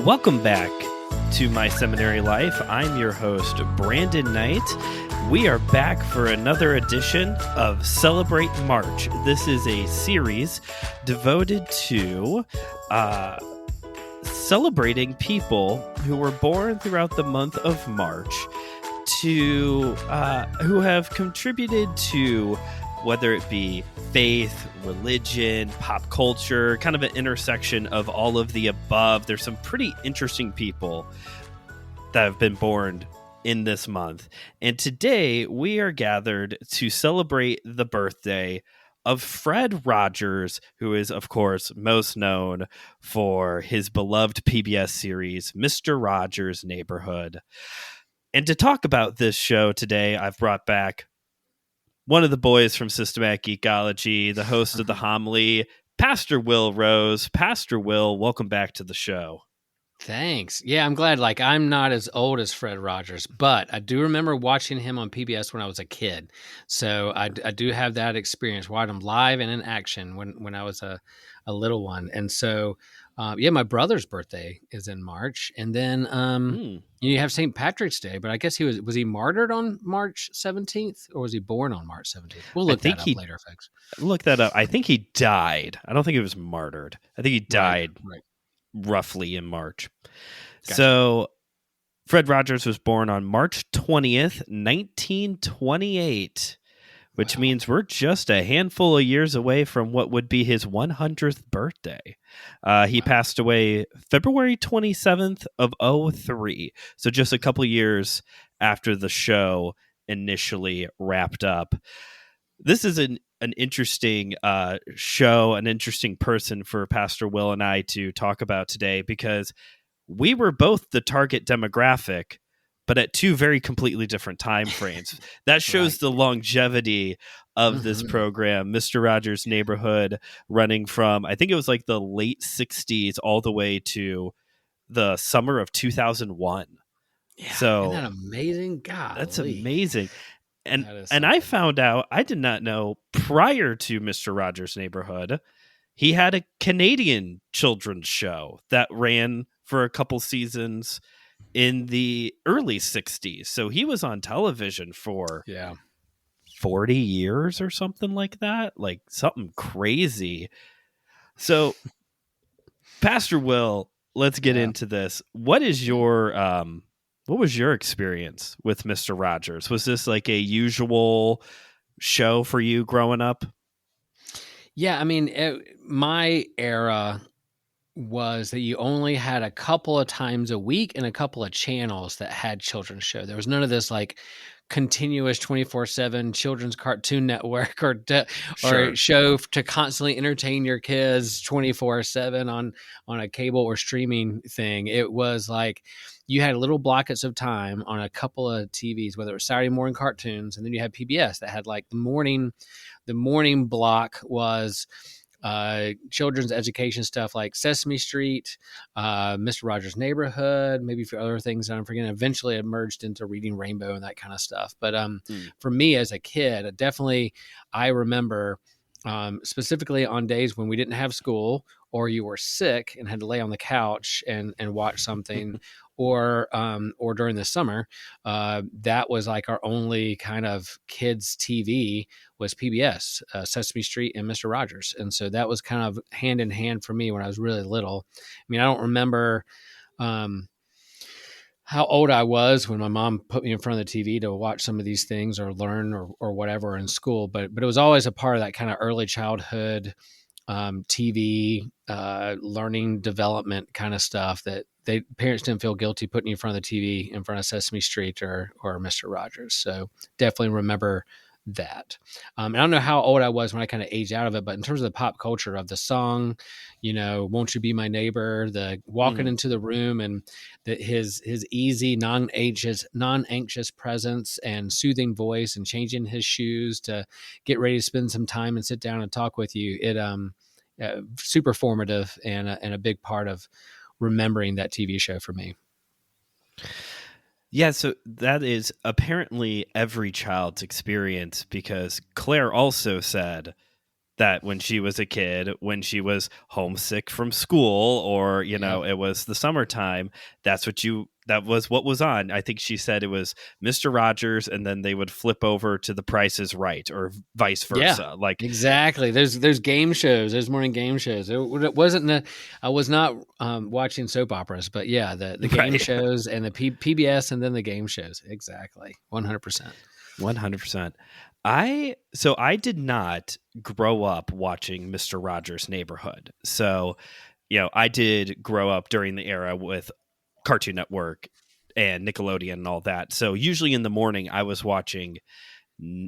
Welcome back to My Seminary Life. I'm your host, Brandon Knight. We are back for another edition of Celebrate March. This is a series devoted to celebrating people who were born throughout the month of March, to who have contributed to, whether it be faith, religion, pop culture, kind of an intersection of all of the above. There's some pretty interesting people that have been born in this month. And today we are gathered to celebrate the birthday of Fred Rogers, who is, of course, most known for his beloved PBS series, Mr. Rogers' Neighborhood. And to talk about this show today, I've brought back one of the boys from Systematic Geekology, the host of the homily, Pastor Will Rose. Pastor Will, welcome back to the show. Thanks. Yeah, I'm glad. I'm not as old as Fred Rogers, but I do remember watching him on PBS when I was a kid. So I do have that experience, watching him live and in action when I was a little one. And so, my brother's birthday is in March, and then you have St. Patrick's Day. But I guess was he martyred on March 17th, or was he born on March 17th? We'll look that up later, folks. Look that up. I think he died. I don't think he was martyred. I think he died. Right. Roughly in March. Gotcha. So Fred Rogers was born on March 20th, 1928, which means we're just a handful of years away from what would be his 100th birthday. He passed away February 27th of 2003. So just a couple years after the show initially wrapped up. This is an interesting show, an interesting person for Pastor Will and I to talk about today, because we were both the target demographic, but at two very completely different time frames. That shows the longevity of this program, Mr. Rogers' Neighborhood, running from, I think it was like the late 60s all the way to the summer of 2001. Yeah, so, isn't that amazing? God, that's amazing. And I found out, I did not know, prior to Mr. Rogers' Neighborhood, he had a Canadian children's show that ran for a couple seasons in the early 60s. So he was on television for 40 years or something like that, like something crazy. So, Pastor Will, let's get into this. What is your... what was your experience with Mr. Rogers? Was this like a usual show for you growing up? Yeah, I mean, my era was that you only had a couple of times a week and a couple of channels that had children's show. There was none of this like continuous 24/7 children's cartoon network or show to constantly entertain your kids 24/7 on a cable or streaming thing. It was like you had little blockets of time on a couple of TVs, whether it was Saturday morning cartoons, and then you had PBS that had like the morning block was children's education stuff like Sesame Street, Mr. Rogers' Neighborhood, maybe for other things that I'm forgetting. Eventually it merged into Reading Rainbow and that kind of stuff. But for me as a kid, I remember specifically on days when we didn't have school or you were sick and had to lay on the couch and watch something or during the summer, that was like our only kind of kids TV was PBS, Sesame Street and Mr. Rogers. And so that was kind of hand in hand for me when I was really little. I mean, I don't remember how old I was when my mom put me in front of the TV to watch some of these things or learn or whatever in school. But it was always a part of that kind of early childhood TV, learning development kind of stuff that parents didn't feel guilty putting you in front of the TV in front of Sesame Street or Mr. Rogers. So definitely remember that. I don't know how old I was when I kind of aged out of it, but in terms of the pop culture of the song, Won't You Be My Neighbor, the walking into the room and his easy, non-anxious presence and soothing voice and changing his shoes to get ready to spend some time and sit down and talk with you. It super formative and a big part of remembering that TV show for me. Yeah, so that is apparently every child's experience, because Claire also said that when she was a kid, when she was homesick from school, or Yep. it was the summertime, that was what was on. I think she said it was Mr. Rogers, and then they would flip over to The Price is Right, or vice Yeah, versa. Like, exactly. There's game shows. There's morning game shows. It wasn't. I was not watching soap operas, but yeah, the game right. shows and the PBS, and then the game shows. Exactly, 100%. 100%. I did not grow up watching Mr. Rogers' Neighborhood. So, I did grow up during the era with Cartoon Network and Nickelodeon and all that. So usually in the morning I was watching,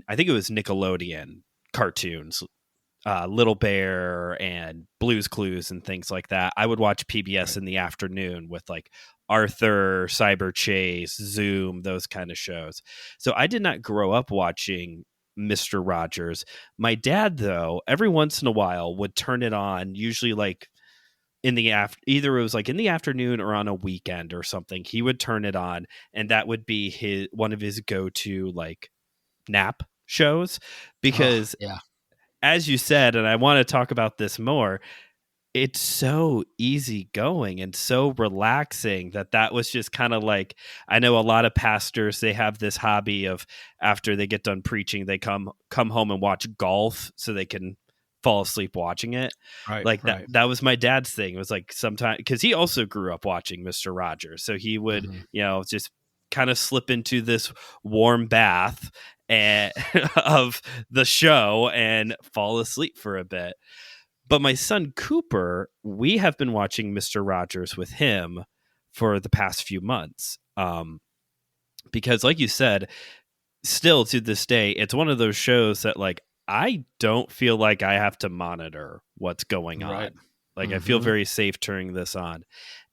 I think it was Nickelodeon cartoons, Little Bear and Blue's Clues and things like that. I would watch PBS Right. in the afternoon with like Arthur, Cyber Chase, Zoom, those kind of shows. So I did not grow up watching Mr. Rogers. My dad, though, every once in a while would turn it on, usually like in the either it was like in the afternoon or on a weekend or something. He would turn it on, and that would be one of his go-to like nap shows, Oh because yeah. as you said, and I want to talk about this more, it's so easygoing and so relaxing that was just kind of like, I know a lot of pastors, they have this hobby of after they get done preaching, they come home and watch golf so they can fall asleep watching it. Right. Like that Right. that was my dad's thing. It was like sometimes, because he also grew up watching Mr. Rogers, so he would Hmm. just kind of slip into this warm bath and of the show and fall asleep for a bit. But my son Cooper, we have been watching Mr. Rogers with him for the past few months. Because like you said, still to this day, it's one of those shows that like I don't feel like I have to monitor what's going Right. on. Like I feel Hmm. very safe turning this on.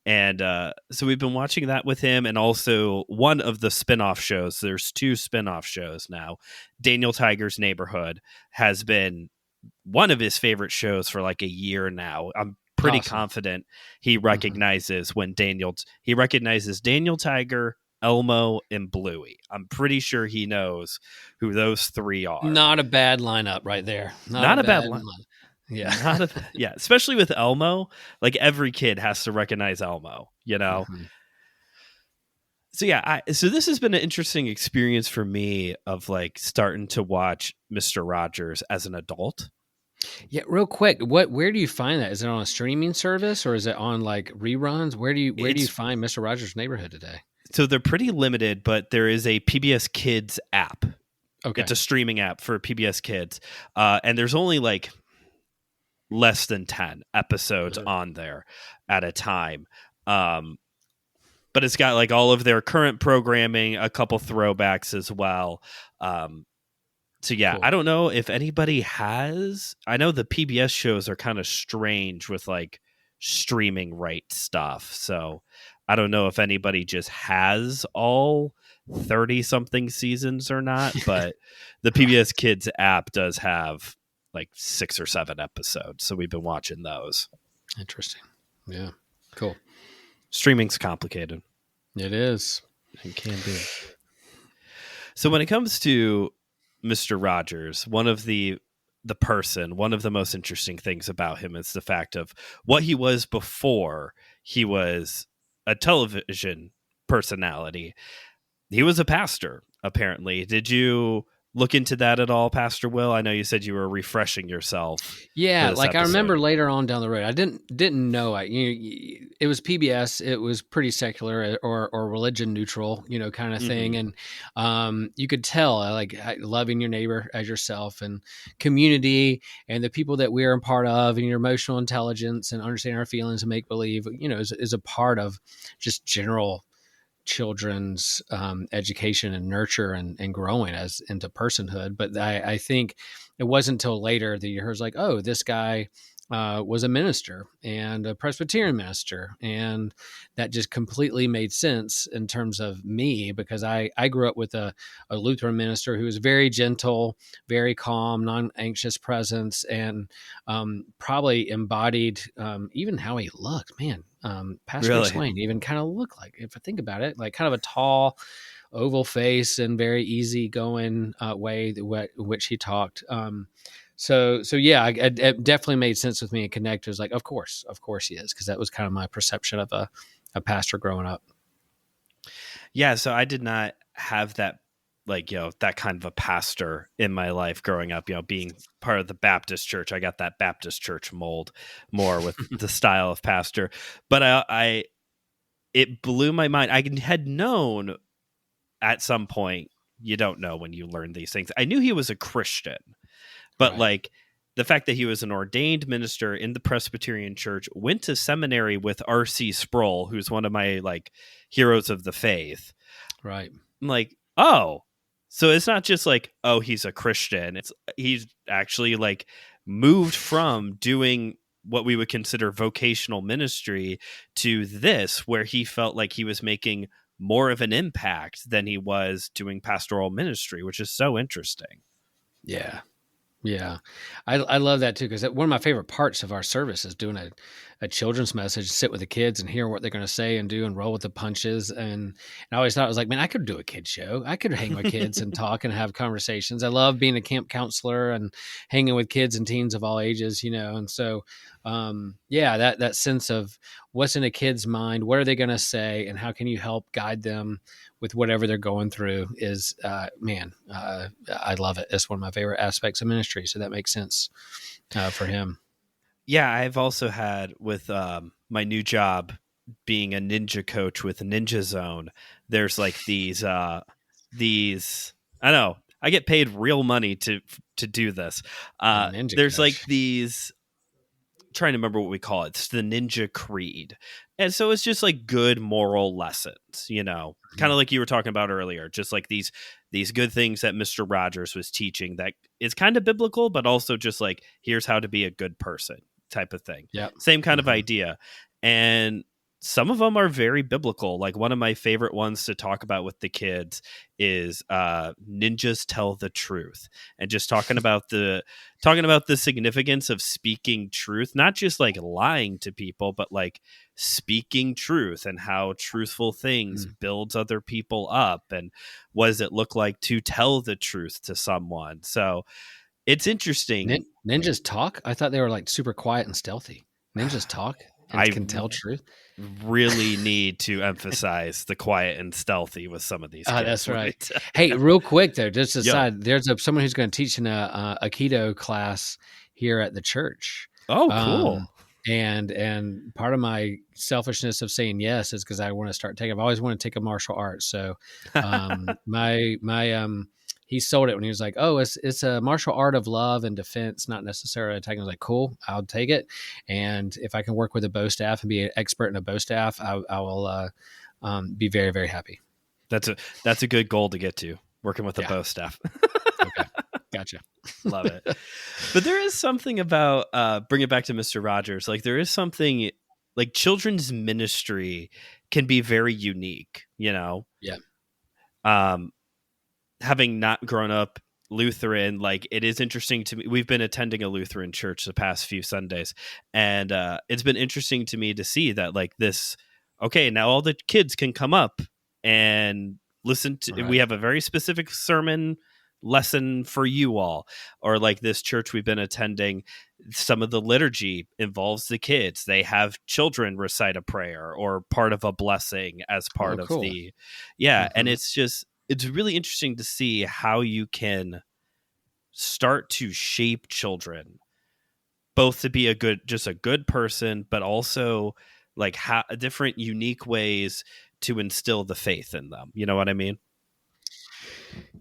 And so we've been watching that with him, and also one of the spin-off shows. There's two spin-off shows now. Daniel Tiger's Neighborhood has been one of his favorite shows for like a year now. I'm pretty Awesome. confident he Hmm. recognizes he recognizes Daniel Tiger, Elmo, and Bluey. I'm pretty sure he knows who those three are. Not a bad lineup right there. Not a Not a bad bad line. line. Yeah. Not a yeah, especially with Elmo. Like every kid has to recognize Elmo, Hmm. So yeah, so this has been an interesting experience for me of like starting to watch Mr. Rogers as an adult. Yeah, real quick, where do you find that? Is it on a streaming service or is it on like reruns? Where do you It's find Mr. Rogers' Neighborhood today? So they're pretty limited, but there is a PBS Kids app. Okay, It's a streaming app for PBS Kids, and there's only like less than 10 episodes okay, on there at a time. Um, but it's got like all of their current programming, a couple throwbacks as well. Um, so yeah, cool. I don't know if anybody has. I know the PBS shows are kind of strange with like streaming right stuff. So I don't know if anybody just has all 30 something seasons or not, but the Right. PBS Kids app does have like 6 or 7 episodes. So we've been watching those. Interesting. Yeah. Cool. Streaming's complicated It is. and can be. So when it comes to Mr. Rogers, one of one of the most interesting things about him is the fact of what he was before he was a television personality. He was a pastor, apparently. Did you look into that at all, Pastor Will? I know you said you were refreshing yourself for Yeah, this like I episode. remember later on down the road, I didn't know. It was PBS. It was pretty secular or religion neutral, kind of thing. Mm-hmm. And you could tell, loving your neighbor as yourself, and community, and the people that we are a part of, and your emotional intelligence and understanding our feelings and make believe, is a part of just general children's education and nurture and growing as into personhood. But I think it wasn't until later that you heard like, oh, this guy was a minister and a Presbyterian minister. And that just completely made sense in terms of me, because I grew up with a Lutheran minister who was very gentle, very calm, non-anxious presence, and probably embodied even how he looked. Man, Pastor Rick Really? Swain even kind of looked like, if I think about it, like kind of a tall, oval face and very easy going way which he talked. So yeah, it definitely made sense with me and connect. It was like, of course he is, because that was kind of my perception of a pastor growing up. Yeah, so I did not have that, like, that kind of a pastor in my life growing up, being part of the Baptist church. I got that Baptist church mold more with the style of pastor. But it blew my mind. I had known at some point, you don't know when you learn these things. I knew he was a Christian, but Right. like the fact that he was an ordained minister in the Presbyterian church, went to seminary with R.C. Sproul, who's one of my like heroes of the faith. Right. I'm like, oh, so it's not just like, oh, he's a Christian. He's actually like moved from doing what we would consider vocational ministry to this, where he felt like he was making more of an impact than he was doing pastoral ministry, which is so interesting. Yeah. Yeah. I love that too, because one of my favorite parts of our service is doing a children's message, sit with the kids and hear what they're going to say and do and roll with the punches. And I always thought, I was like, man, I could do a kid show. I could hang with kids and talk and have conversations. I love being a camp counselor and hanging with kids and teens of all ages, and so yeah, that sense of what's in a kid's mind, what are they going to say, and how can you help guide them with whatever they're going through is, I love it. It's one of my favorite aspects of ministry. So that makes sense for him. Yeah, I've also had with my new job being a ninja coach with Ninja Zone. There's like these I don't know. I get paid real money to do this. A ninja There's like coach. these, trying to remember what we call it. It's the Ninja Creed. And so it's just like good moral lessons, kind of like you were talking about earlier, just like these good things that Mr. Rogers was teaching that is kind of biblical, but also just like, here's how to be a good person type of thing. Yep. Same kind of idea. And some of them are very biblical. Like one of my favorite ones to talk about with the kids is ninjas tell the truth, and just talking about the significance of speaking truth, not just like lying to people, but like speaking truth, and how truthful things builds other people up, and what does it look like to tell the truth to someone. So it's interesting. Ninjas talk? I thought they were like super quiet and stealthy. Ninjas talk and I can tell truth. Really need to emphasize the quiet and stealthy with some of these kids. That's right. Hey, real quick though, just aside, there's someone who's going to teach in a Aikido class here at the church. Oh, cool. And part of my selfishness of saying yes is because I want to start taking. I've always wanted to take a martial arts. So, he sold it when he was like, "Oh, it's a martial art of love and defense, not necessarily attacking." I was like, "Cool, I'll take it." And if I can work with a bow staff and be an expert in a bow staff, I will be very, very happy. That's a good goal to get to, working with a bow staff. Okay, gotcha. Love it. But there is something about bring it back to Mr. Rogers. Like there is something like children's ministry can be very unique. Yeah. Having not grown up Lutheran, like it is interesting to me. We've been attending a Lutheran church the past few Sundays, and it's been interesting to me to see that like this. Okay, now all the kids can come up and listen to. Right. We have a very specific sermon lesson for you all, or like this church we've been attending, some of the liturgy involves the kids. They have children recite a prayer or part of a blessing as part of the and it's really interesting to see how you can start to shape children both to be a good person, but also like different unique ways to instill the faith in them. You know what I mean?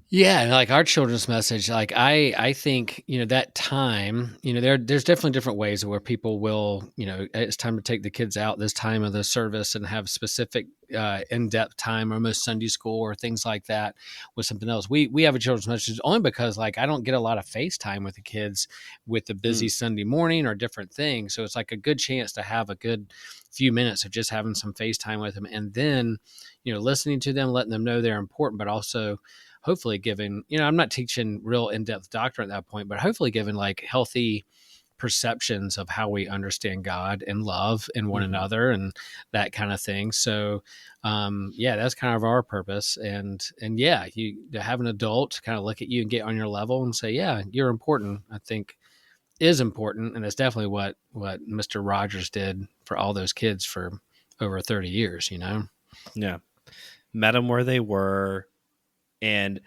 Yeah, like our children's message, like I think, that time, there's definitely different ways where people will, it's time to take the kids out this time of the service and have specific in-depth time, almost Sunday school or things like that with something else. We have a children's message only because like I don't get a lot of FaceTime with the kids with the busy Sunday morning or different things. So it's like a good chance to have a good few minutes of just having some FaceTime with them, and then, listening to them, letting them know they're important, but also hopefully giving, I'm not teaching real in-depth doctrine at that point, but hopefully giving like healthy perceptions of how we understand God and love in one another and that kind of thing. So, that's kind of our purpose. And to have an adult kind of look at you and get on your level and say, yeah, you're important. I think is important, and it's definitely what Mr. Rogers did for all those kids for over 30 years. Yeah. Met them where they were and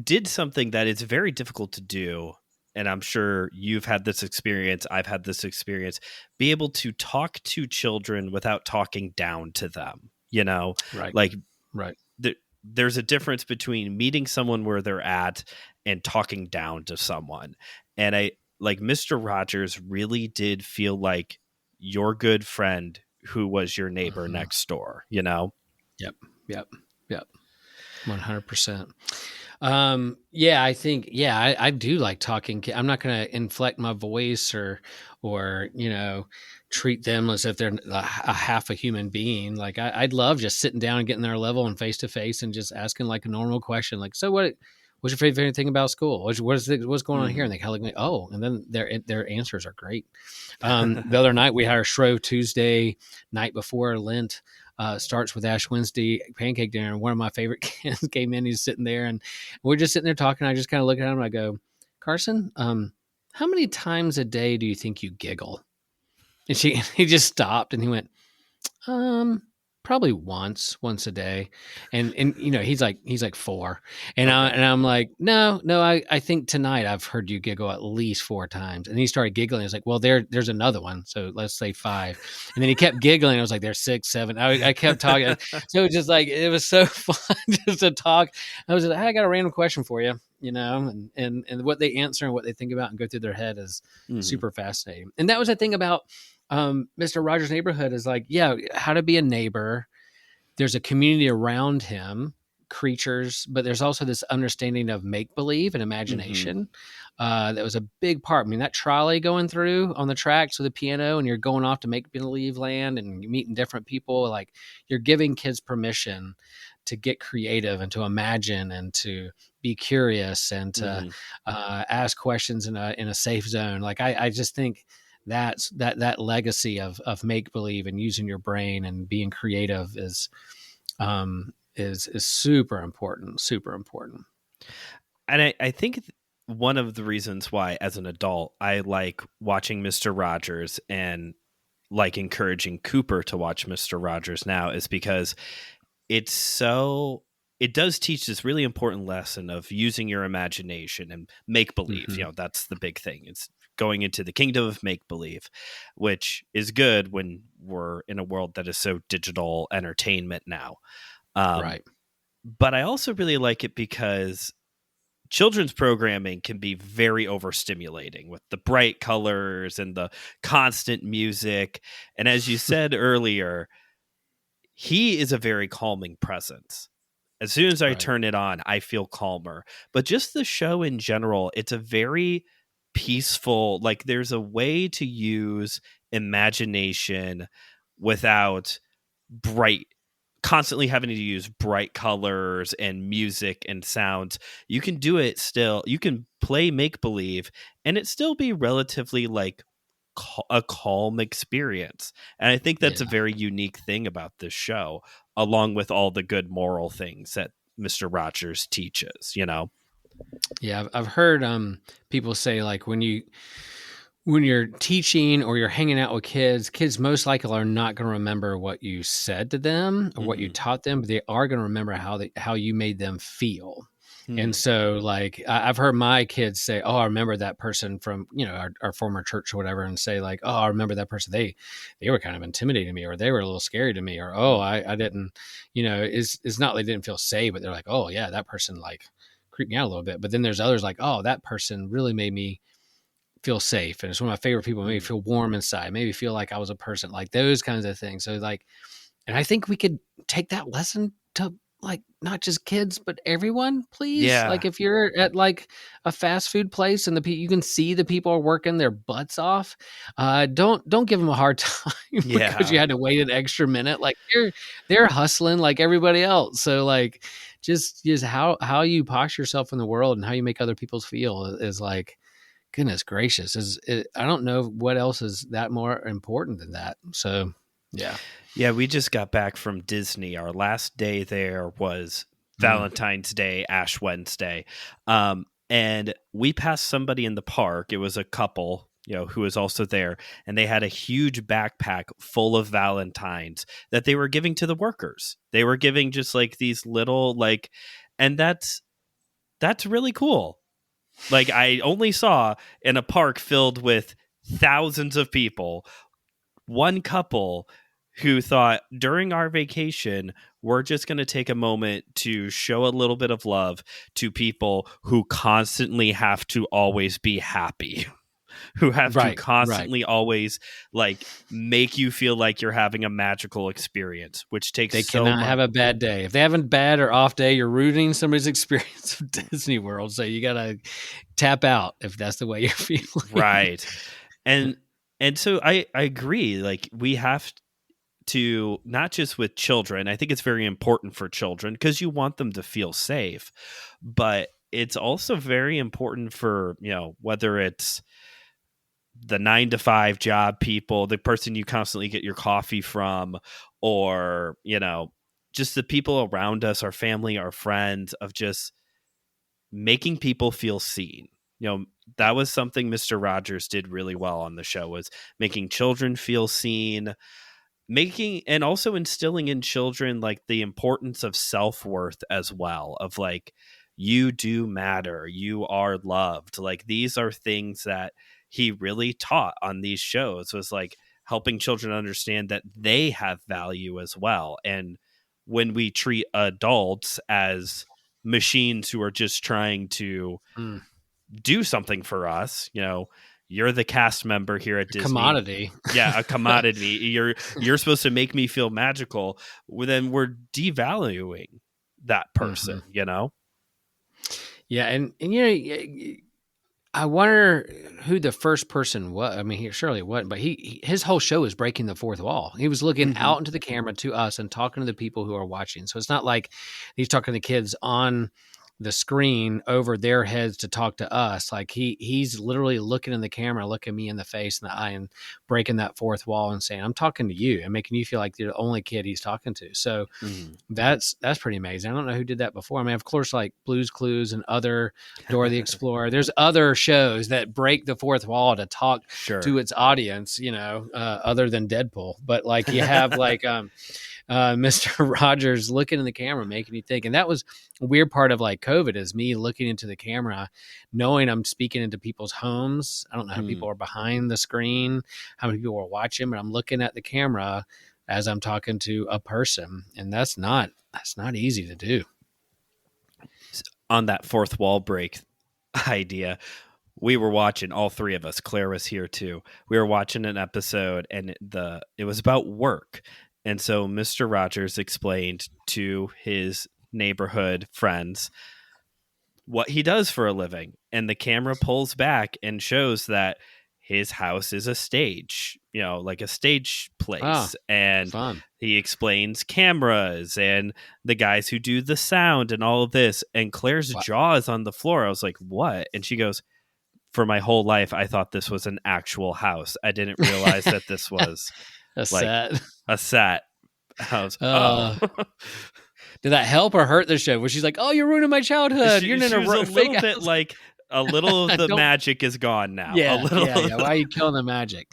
did something that is very difficult to do. And I'm sure you've had this experience. I've had this experience. Be able to talk to children without talking down to them. Right, Like right. there's a difference between meeting someone where they're at and talking down to someone. And I like Mr. Rogers really did feel like your good friend who was your neighbor Mhm. next door, Yep, yep, yep. 100%. Yeah, I think, yeah, I do like talking. I'm not going to inflect my voice or, treat them as if they're a half a human being. Like I'd love just sitting down and getting their level and face to face and just asking like a normal question. Like, so what's your favorite thing about school? What's going on here? And Mhm. they kind of look like, oh, and then their answers are great. The other night we had our Shrove Tuesday night before Lent. Starts with Ash Wednesday pancake dinner. And one of my favorite kids came in. He's sitting there, and we're just sitting there talking. I just kind of look at him and I go, Carson, how many times a day do you think you giggle? And he just stopped and he went, um, probably once a day. And he's like 4. Okay. And I'm like, no, I think tonight I've heard you giggle at least 4 times. And he started giggling. He's like, well, there's another one. So let's say 5. And then he kept giggling. I was like, there's 6, 7. I kept talking. So it was just like, it was so fun just to talk. I was like, hey, I got a random question for you, and what they answer and what they think about and go through their head is Mhm. super fascinating. And that was the thing about Mr. Rogers' Neighborhood is like, yeah, how to be a neighbor. There's a community around him, creatures, but there's also this understanding of make believe and Mhm. imagination. That was a big part. I mean, that trolley going through on the tracks with the piano, and you're going off to make believe land, and you're meeting different people. Like you're giving kids permission to get creative and to imagine and to be curious and to Mhm. ask questions in a safe zone. Like I just think that legacy of make believe and using your brain and being creative is super important, super important. And I think one of the reasons why, as an adult, I like watching Mr. Rogers and like encouraging Cooper to watch Mr. Rogers now is because it's so it does teach this really important lesson of using your imagination and make believe. Hmm. That's the big thing. It's going into the kingdom of make believe, which is good when we're in a world that is so digital entertainment now. Um, Right. but I also really like it because children's programming can be very overstimulating with the bright colors and the constant music. And as you said earlier, he is a very calming presence. As soon as I Right. turn it on, I feel calmer. But just the show in general, it's a very peaceful, like there's a way to use imagination without bright constantly having to use bright colors and music and sounds. You can do it still. You can play make believe and it still be relatively like a calm experience. And I think that's a Yeah. very unique thing about this show, along with all the good moral things that Mr. Rogers teaches. Yeah. I've heard people say like when you're teaching or you're hanging out with kids most likely are not going to remember what you said to them or what you Hmm. taught them, but they are going to remember how you made them feel. And Hmm. so, like, I've heard my kids say, "Oh, I remember that person from our former church or whatever," and say like, "Oh, I remember that person. They were kind of intimidating me, or they were a little scary to me, or oh, Hmm. I didn't, it's not they didn't feel safe, but they're like, oh yeah, that person like creeped me out a little bit. But then there's others like, oh, that person really made me feel safe, and it's one of my favorite people. Made me Hmm. feel warm inside. Made me feel like I was a person. Like those kinds of things. So like, and I think we could take that lesson to like not just kids but everyone, please. Like Yeah. if you're at like a fast food place and you can see the people are working their butts off, don't give them a hard time because you Yeah. had to wait an extra minute. Like they're hustling like everybody else. So like just how you posture yourself in the world and how you make other people feel is like, goodness gracious, I don't know what else is that more important than that. So yeah. Yeah, we just got back from Disney. Our last day there was Mm. Valentine's Day, Ash Wednesday. And we passed somebody in the park. It was a couple, who was also there, and they had a huge backpack full of Valentines that they were giving to the workers. They were giving just like these little and that's really cool. Like, I only saw in a park filled with thousands of people, one couple who thought during our vacation, we're just going to take a moment to show a little bit of love to people who constantly have to always be happy, who have to Right. constantly always make you feel like you're having a magical experience, which takes They so cannot much. have a bad day. If they have a bad or off day, you're ruining somebody's experience of Disney World. So you got to tap out if that's the way you're feeling. Right. And so I agree. Like, we have to, not just with children. I think it's very important for children because you want them to feel safe, but it's also very important for, whether it's the 9 to 5 job people, the person you constantly get your coffee from, or, just the people around us, our family, our friends, of just making people feel seen. That was something Mr. Rogers did really well on the show, was making children feel seen, and also instilling in children the importance of self-worth as well, of you do matter, you are loved. These are things that he really taught on these shows, was helping children understand that they have value as well. And when we treat adults as machines who are just trying to do something for us, you're the cast member here at Disney. Commodity. Yeah, a commodity. You're supposed to make me feel magical. Well, then we're devaluing that person, Yeah, and I wonder who the first person was. I mean, he surely wasn't, but his whole show is breaking the fourth wall. He was looking out into the camera to us and talking to the people who are watching. So it's not like he's talking to kids on the screen over their heads to talk to us. Like he's literally looking in the camera, looking me in the face and the eye, and breaking that fourth wall and saying, "I'm talking to you," and making you feel like you're the only kid he's talking to. So that's pretty amazing. I don't know who did that before. I mean, of course, like Blue's Clues and other Dora the Explorer. There's other shows that break the fourth wall to talk to its audience, other than Deadpool. But like you have Mr. Rogers looking in the camera, making you think. And that was a weird part of COVID, is me looking into the camera, knowing I'm speaking into people's homes. I don't know how many people are behind the screen, how many people are watching, but I'm looking at the camera as I'm talking to a person. And that's not easy to do. On that fourth wall break idea, we were watching, all three of us, Claire was here too. We were watching an episode, and it was about work. And so Mr. Rogers explained to his neighborhood friends what he does for a living. And the camera pulls back and shows that his house is a stage, like a stage place. And fun. He explains cameras and the guys who do the sound and all of this. And Claire's jaw is on the floor. I was like, what? And she goes, for my whole life, I thought this was an actual house. I didn't realize that this was a set. A set. I was, oh. Did that help or hurt the show? Where she's like, "Oh, you're ruining my childhood. You're in a little fake bit house. A little of the magic is gone now. Yeah, a little. Yeah. Why are you killing the magic?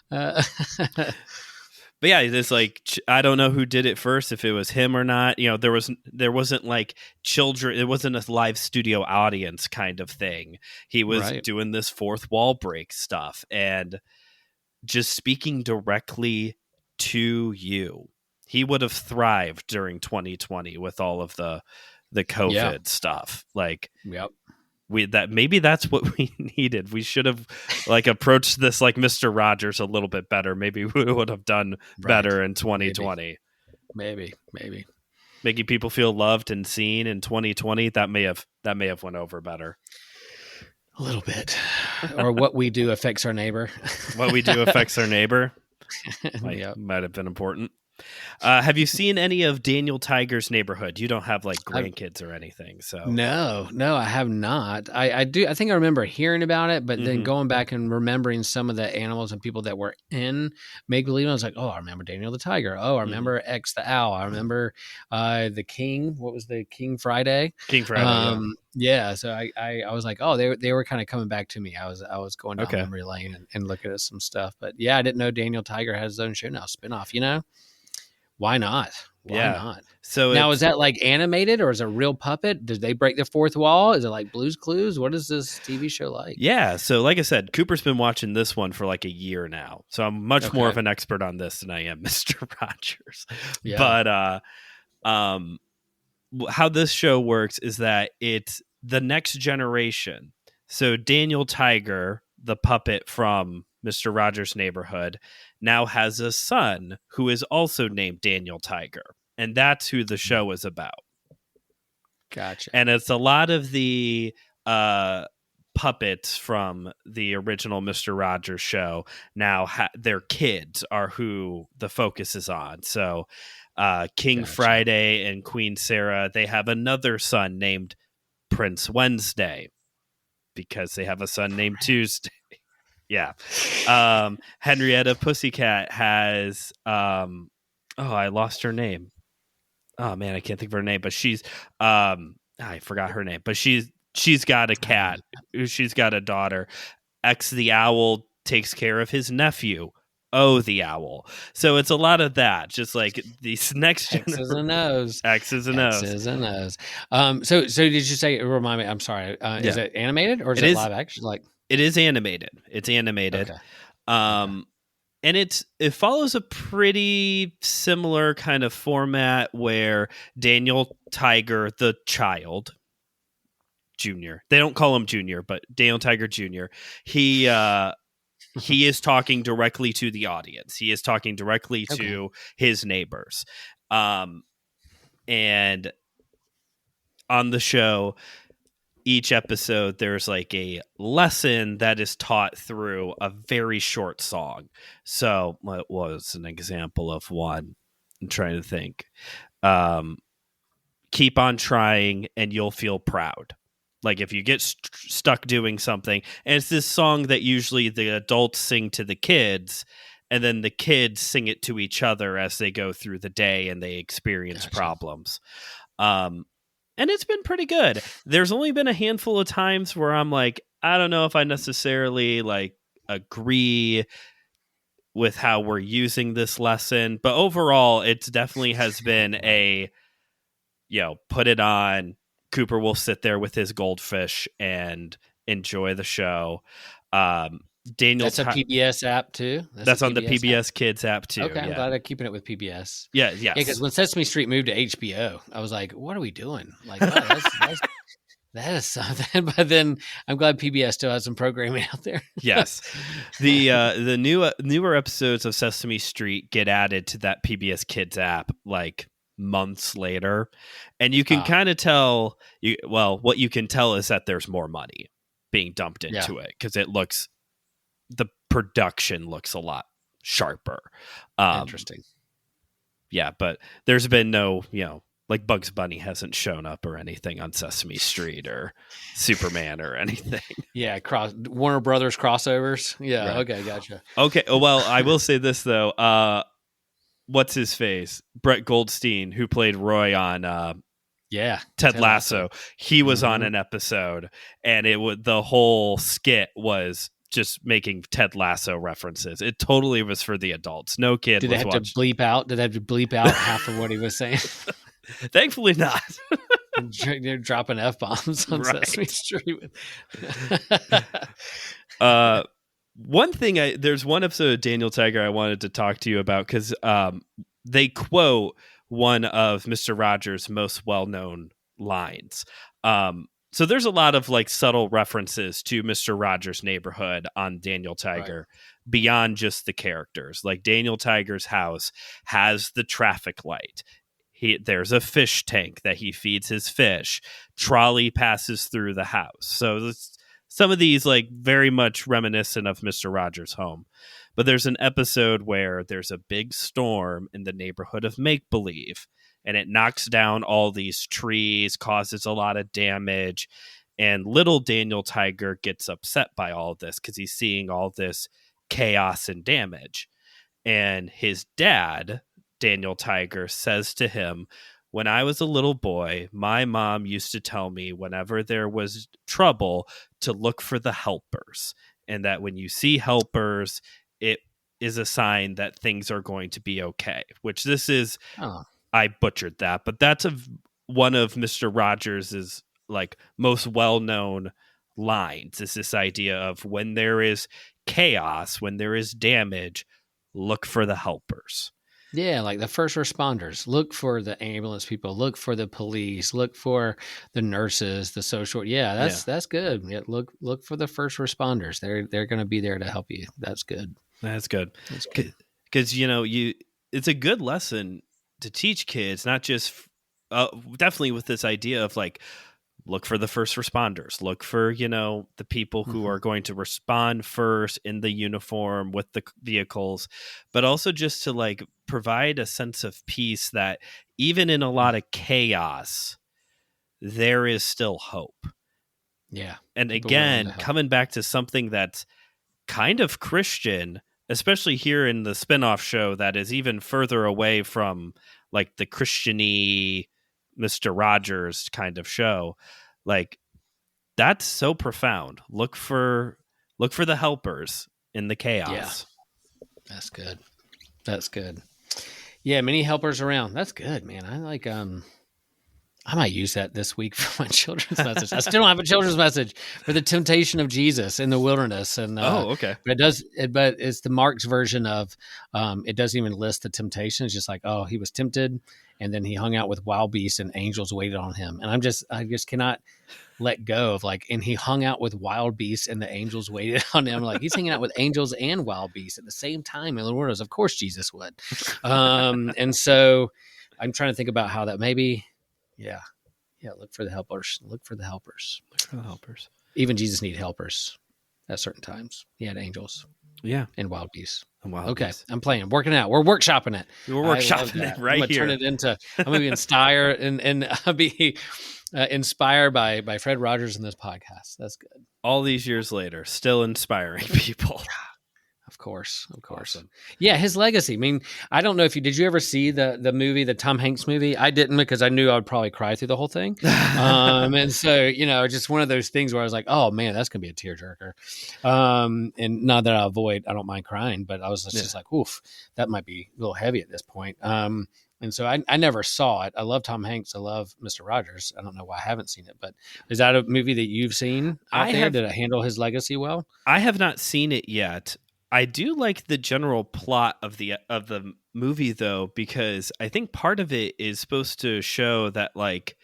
But yeah, it's I don't know who did it first, if it was him or not. There wasn't children. It wasn't a live studio audience kind of thing. He was doing this fourth wall break stuff and just speaking directly to you. He would have thrived during 2020 with all of the COVID stuff. Maybe that's what we needed. We should have approached this like Mr. Rogers a little bit better. Maybe we would have done better in 2020. Maybe making people feel loved and seen in 2020. That may have went over better. A little bit. Or what we do affects our neighbor. What we do affects our neighbor. Might have been important. Have you seen any of Daniel Tiger's Neighborhood? You don't have grandkids or anything, so no, I have not. I do. I think I remember hearing about it, but then going back and remembering some of the animals and people that were in Make Believe, I was like, oh, I remember Daniel the Tiger. Oh, I remember X the Owl. I remember the King. What was the King Friday? King Friday. Yeah, so I was like, oh, they were kind of coming back to me. I was going down Okay. memory lane and looking at some stuff, but yeah, I didn't know Daniel Tiger has his own show now, spinoff. Why not? Why Yeah. not? So Now, is it's that like animated or is it a real puppet? Did they break the fourth wall? Is it like Blue's Clues? What is this TV show like? yeah. So like I said, Cooper's been watching this one for like a year now. So I'm much more Okay. of an expert on this than I am Mr. Rogers. Yeah. But um how this show works is that it's the next generation. So Daniel Tiger, the puppet from Mr. Rogers' Neighborhood, now has a son who is also named Daniel Tiger. And that's who the show is about. Gotcha. And it's a lot of the uh, puppets from the original Mr. Rogers show. Now, their kids are who the focus is on. So, King Gotcha. Friday and Queen Sarah, they have another son named Prince Wednesday because they have a son named Tuesday. Yeah. Henrietta Pussycat has, I lost her name. Oh man, I can't think of her name, but she's I forgot her name, but she's got a cat. She's got a daughter. X the owl takes care of his nephew. Oh, the owl. So it's a lot of that, just like these next X's and O's. X's and O's. X's and O's. So did you say? Remind me. I'm sorry. Is it animated or is it live action? Like it is animated. It's animated. okay. And it follows a pretty similar kind of format where Daniel Tiger, the child, Junior. They don't call him Junior, but Daniel Tiger Jr. He is talking directly to the audience. He is talking directly to his neighbors. And on the show, each episode, there's like a lesson that is taught through a very short song. So, what was an example of one? I'm trying to think. Keep on trying and you'll feel proud. Like if you get stuck doing something, and it's this song that usually the adults sing to the kids, and then the kids sing it to each other as they go through the day and they experience problems. And it's been pretty good. There's only been a handful of times where I'm like, I don't know if I necessarily like agree with how we're using this lesson, but overall, it definitely has been a, put it on. Cooper will sit there with his goldfish and enjoy the show. Daniel, that's a PBS app too. That's on the PBS Kids app too. Okay, I'm yeah. glad they're keeping it with PBS. Yeah, yes. Yeah, because when Sesame Street moved to HBO, I was like, "What are we doing?" Like, wow, that is something. But then I'm glad PBS still has some programming out there. Yes, the newer episodes of Sesame Street get added to that PBS Kids app like months later, and you can kind of tell. What you can tell is that there's more money being dumped into it because the production looks a lot sharper. Interesting. Yeah, but there's been no, like Bugs Bunny hasn't shown up or anything on Sesame Street or Superman or anything. Yeah, Warner Brothers crossovers. Yeah, Right. okay, gotcha. Okay, well, I will say this though. What's his face? Brett Goldstein, who played Roy on Ted Lasso. He was on an episode, and the whole skit was just making Ted Lasso references. It totally was for the adults. No kid Did was they have watching. to bleep out? Did they have to bleep out half of what he was saying? Thankfully not. They're dropping F-bombs on Sesame Street. One thing, there's one episode of Daniel Tiger I wanted to talk to you about because they quote one of Mr. Rogers' most well-known lines. So there's a lot of like subtle references to Mr. Rogers' Neighborhood on Daniel Tiger beyond just the characters. Like Daniel Tiger's house has the traffic light. There's a fish tank that he feeds his fish. Trolley passes through the house. So some of these like very much reminiscent of Mr. Rogers' home. But there's an episode where there's a big storm in the neighborhood of Make Believe, and it knocks down all these trees, causes a lot of damage, and little Daniel Tiger gets upset by all of this because he's seeing all this chaos and damage. And his dad, Daniel Tiger, says to him, when I was a little boy, my mom used to tell me whenever there was trouble to look for the helpers, and that when you see helpers, it is a sign that things are going to be okay. Which this is, Oh, I butchered that, but that's one of Mr. Rogers's like most well-known lines, is this idea of when there is chaos, when there is damage, look for the helpers. yeah, like the first responders. Look for the ambulance people. Look for the police. Look for the nurses. The social. Yeah, Yeah. that's good. Yeah, look for the first responders. They're going to be there to help you. That's good. That's good. That's good. Because it's a good lesson to teach kids, not just definitely with this idea of like, look for the first responders, look for the people who are going to respond first in the uniform with the vehicles, but also just to like provide a sense of peace that even in a lot of chaos there is still hope. Yeah. And People willing to again, help. coming back to something that's kind of Christian, especially here in the spin-off show that is even further away from like the Christian-y Mr. Rogers kind of show. Like, that's so profound. Look for the helpers in the Yeah, chaos. that's good. That's good. Yeah, many helpers around. That's good, man. I like I might use that this week for my children's message. I still don't have a children's message for the temptation of Jesus in the wilderness, and Okay. but but it's the Mark's version of it doesn't even list the temptation. It's just like, oh, he was tempted, and then he hung out with wild beasts, and angels waited on him. And I just cannot let go of like, and he hung out with wild beasts, and the angels waited on him. Like he's hanging out with angels and wild beasts at the same time in the wilderness. Of course, Jesus would. And so I'm trying to think about how that maybe. Yeah. Yeah. Look for the helpers. Look for the helpers. Look for the helpers. Even Jesus needed helpers at certain times. He had angels. Yeah. And wild beasts. And wild okay. beasts. I'm playing. Working out. We're workshopping it. We're workshopping it right I'm here. Turn it into, I'm going to be inspired and I'll be inspired by Fred Rogers in this podcast. That's good. All these years later, still inspiring people. Of course. Awesome. Yeah, his legacy. I mean, I don't know if did you ever see the movie, the Tom Hanks movie? I didn't, because I knew I would probably cry through the whole thing. And so, just one of those things where I was like, oh man, that's gonna be a tearjerker. And not that I don't mind crying, but I was just like, oof, that might be a little heavy at this point. And so I never saw it. I love Tom Hanks. I love Mr. Rogers. I don't know why I haven't seen it, but is that a movie that you've seen out there? Did it handle his legacy well? I have not seen it yet. I do like the general plot of the movie though, because I think part of it is supposed to show that like,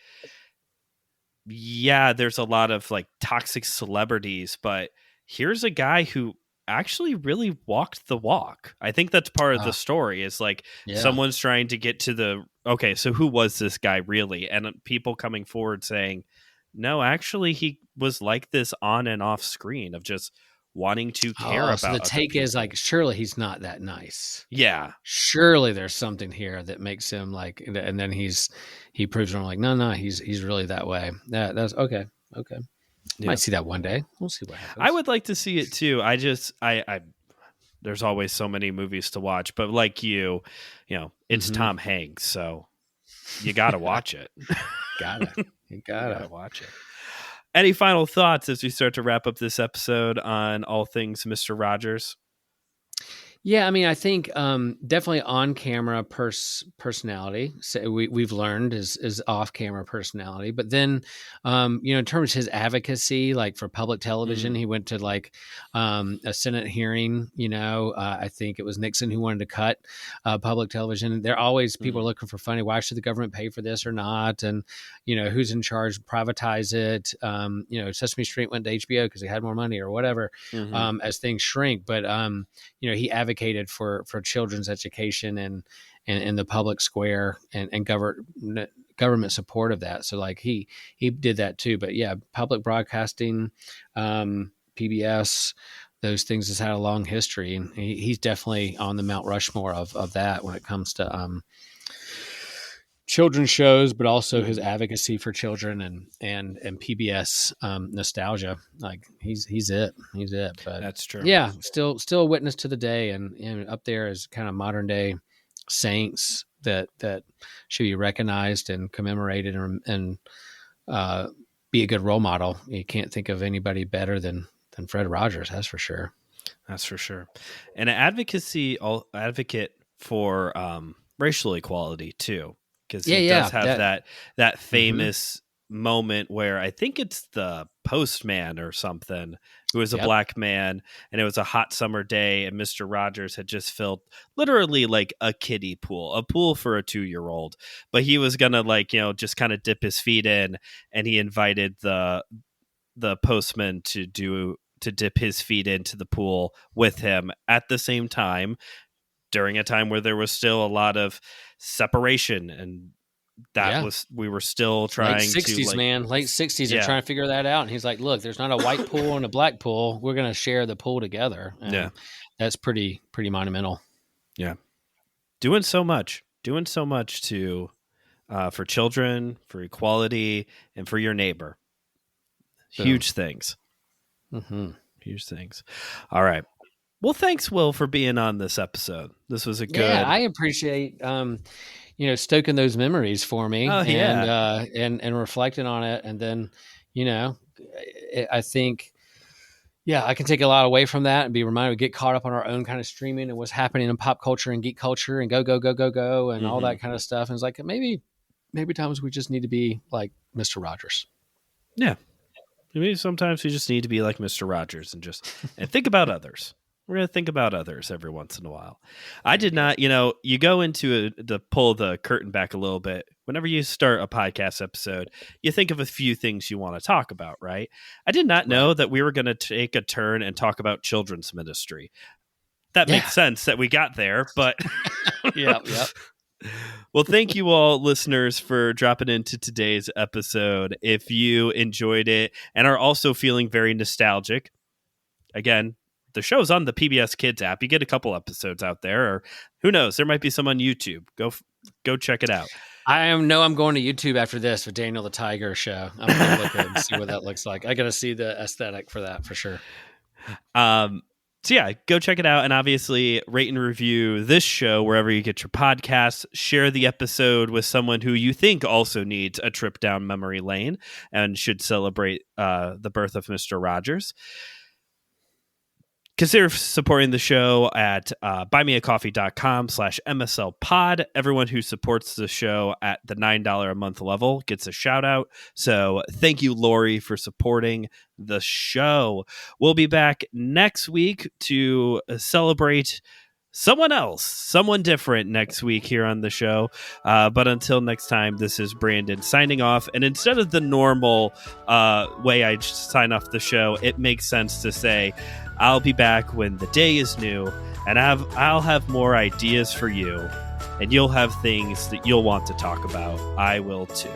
yeah, there's a lot of like toxic celebrities, but here's a guy who actually really walked the walk. I think that's part of the story, is like someone's trying to get to okay, so who was this guy really? And people coming forward saying, no, actually he was like this on and off screen of just wanting to care about. So the take is like, surely he's not that nice. Yeah. Surely there's something here that makes him like, and then he proves them like, no, he's really that way. That's okay. Okay. Yeah. Might see that one day. We'll see what happens. I would like to see it too. I there's always so many movies to watch, but like you know, it's Tom Hanks, so you got to watch it. You gotta watch it. Any final thoughts as we start to wrap up this episode on all things Mr. Rogers? Yeah, I mean, I think definitely on camera personality. So we've learned is off camera personality, but then in terms of his advocacy, like for public television, he went to like a Senate hearing. I think it was Nixon who wanted to cut public television. There are always people are looking for funding. Why should the government pay for this or not? And who's in charge? Privatize it. Sesame Street went to HBO because they had more money or whatever. As things shrink, but he advocated for children's education and the public square and government support of that. So like he did that too. But yeah, public broadcasting, PBS, those things has had a long history, and he's definitely on the Mount Rushmore of that when it comes to children's shows, but also his advocacy for children and PBS nostalgia. Like he's it. But that's true. Yeah, still a witness to the day, and up there as kind of modern day saints that should be recognized and commemorated and be a good role model. You can't think of anybody better than Fred Rogers. That's for sure. That's for sure. And an advocate for racial equality too, because he does have that famous moment where I think it's the postman or something who was a black man, and it was a hot summer day, and Mr. Rogers had just filled literally like a kiddie pool, a pool for a 2-year-old, but he was gonna just kind of dip his feet in, and he invited the postman to dip his feet into the pool with him at the same time, during a time where there was still a lot of separation, and we were still trying late 60s, man. Late 60s, they're trying to figure that out. And he's like, look, there's not a white pool and a black pool. We're going to share the pool together. And that's pretty monumental. Yeah. Doing so much to for children, for equality, and for your neighbor. Huge things. Huge things. All right. Well, thanks, Will, for being on this episode. This was a good. Yeah, I appreciate stoking those memories for me, and reflecting on it, and then I think I can take a lot away from that and be reminded to get caught up on our own kind of streaming and what's happening in pop culture and geek culture and go and all that kind of stuff. And it's like maybe times we just need to be like Mr. Rogers. Yeah. Maybe sometimes we just need to be like Mr. Rogers and think about others. We're going to think about others every once in a while. I did not, you go into to pull the curtain back a little bit. Whenever you start a podcast episode, you think of a few things you want to talk about, right? I did not know that we were going to take a turn and talk about children's ministry. That makes sense that we got there, but Yep. Well, thank you all, listeners, for dropping into today's episode. If you enjoyed it and are also feeling very nostalgic, again, the show's on the PBS Kids app. You get a couple episodes out there, or who knows, there might be some on YouTube. Go check it out. I'm going to YouTube after this with Daniel the Tiger show. I'm going to look at it and see what that looks like. I got to see the aesthetic for that for sure. So yeah, go check it out, and obviously rate and review this show wherever you get your podcasts. Share the episode with someone who you think also needs a trip down memory lane and should celebrate the birth of Mr. Rogers. Consider supporting the show at buymeacoffee.com/MSLpod. Everyone who supports the show at the $9 a month level gets a shout out. So thank you, Lori, for supporting the show. We'll be back next week to celebrate someone different next week here on the show. But until next time, this is Brandon signing off. And instead of the normal way I sign off the show, it makes sense to say, I'll be back when the day is new, and I'll have more ideas for you, and you'll have things that you'll want to talk about. I will too.